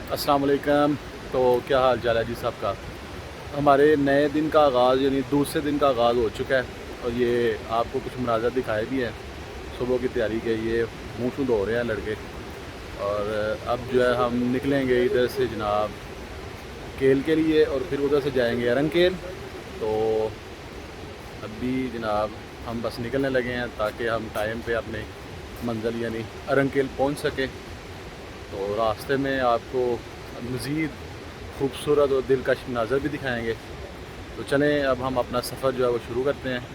अस्सलाम वालेकुम। तो क्या हाल चाल है जी सबका। हमारे नए दिन का आगाज़ यानी दूसरे दिन का आगाज़ हो चुका है और ये आपको कुछ मनाज़र दिखाए भी हैं सुबह की तैयारी के। ये मुँह शूँ धो रहे हैं लड़के और अब जो है हम निकलेंगे इधर से जनाब केल के लिए और फिर उधर से जाएंगे अरंकेल। तो अभी जनाब हम बस निकलने लगे हैं ताकि हम टाइम पे अपने मंजिल यानी अरंकेल पहुंच सकें। तो रास्ते में आपको मज़ीद खूबसूरत और दिलकश मनाज़र भी दिखाएंगे। तो चलें अब हम अपना सफ़र जो है वो शुरू करते हैं।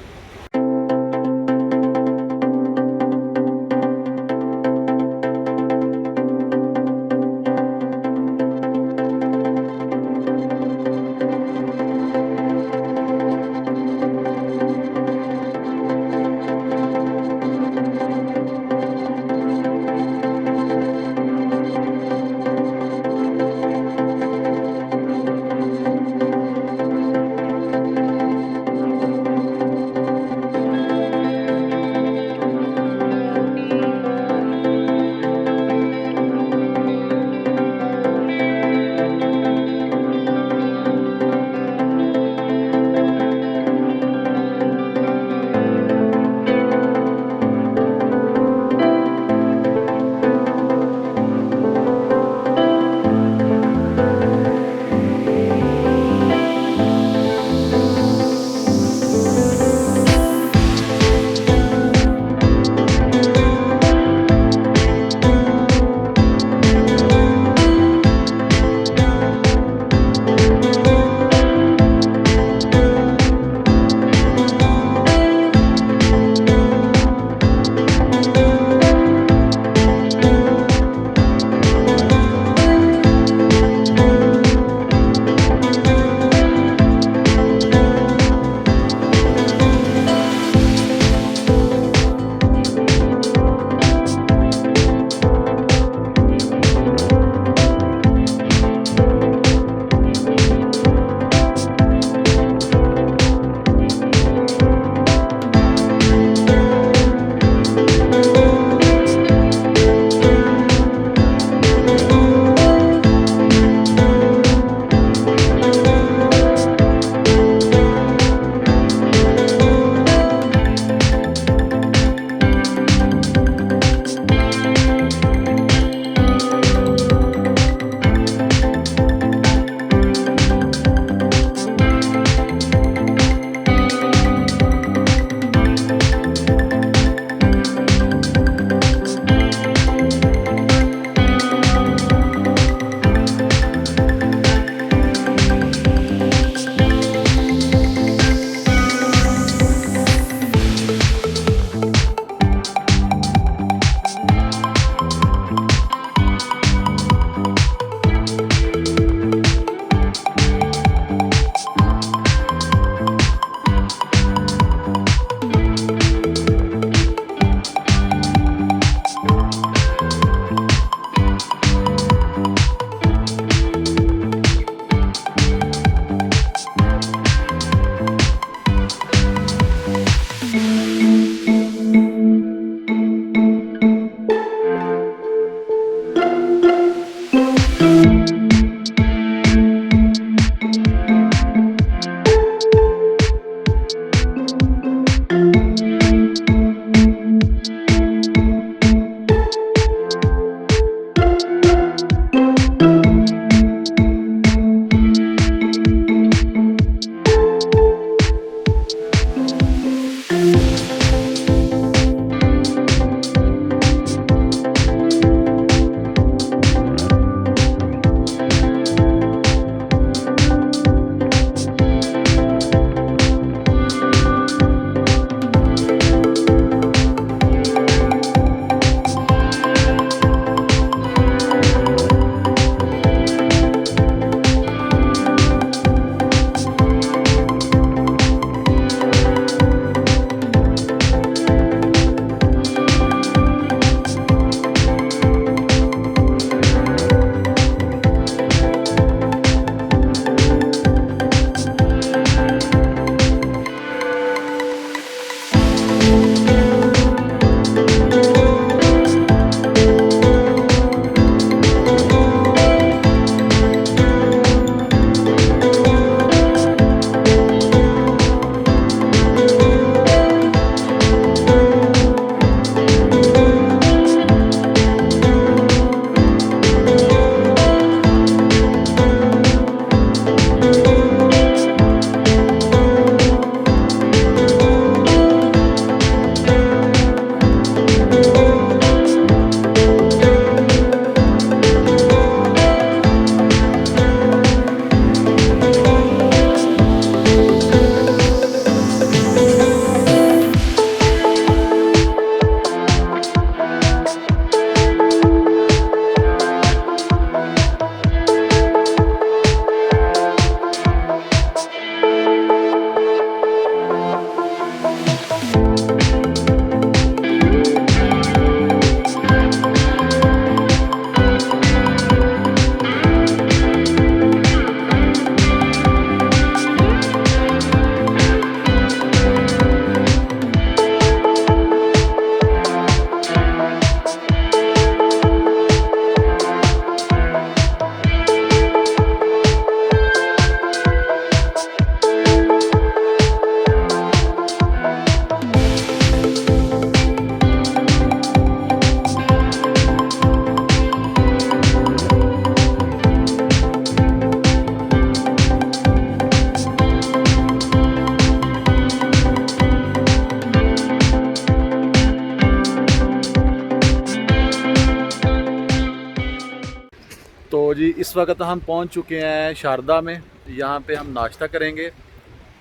तो जी इस वक्त हम पहुंच चुके हैं शारदा में। यहाँ पे हम नाश्ता करेंगे।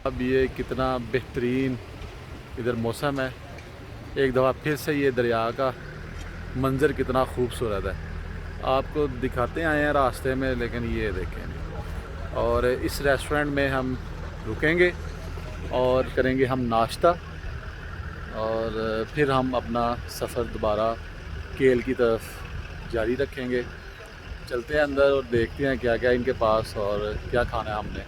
अब ये कितना बेहतरीन इधर मौसम है। एक दफ़ा फिर से ये दरिया का मंज़र कितना खूबसूरत है, आपको दिखाते आए हैं रास्ते में, लेकिन ये देखें। और इस रेस्टोरेंट में हम रुकेंगे और करेंगे हम नाश्ता, और फिर हम अपना सफ़र दोबारा केल की तरफ जारी रखेंगे। चलते हैं अंदर और देखते हैं क्या क्या इनके पास और क्या खाना है हमने।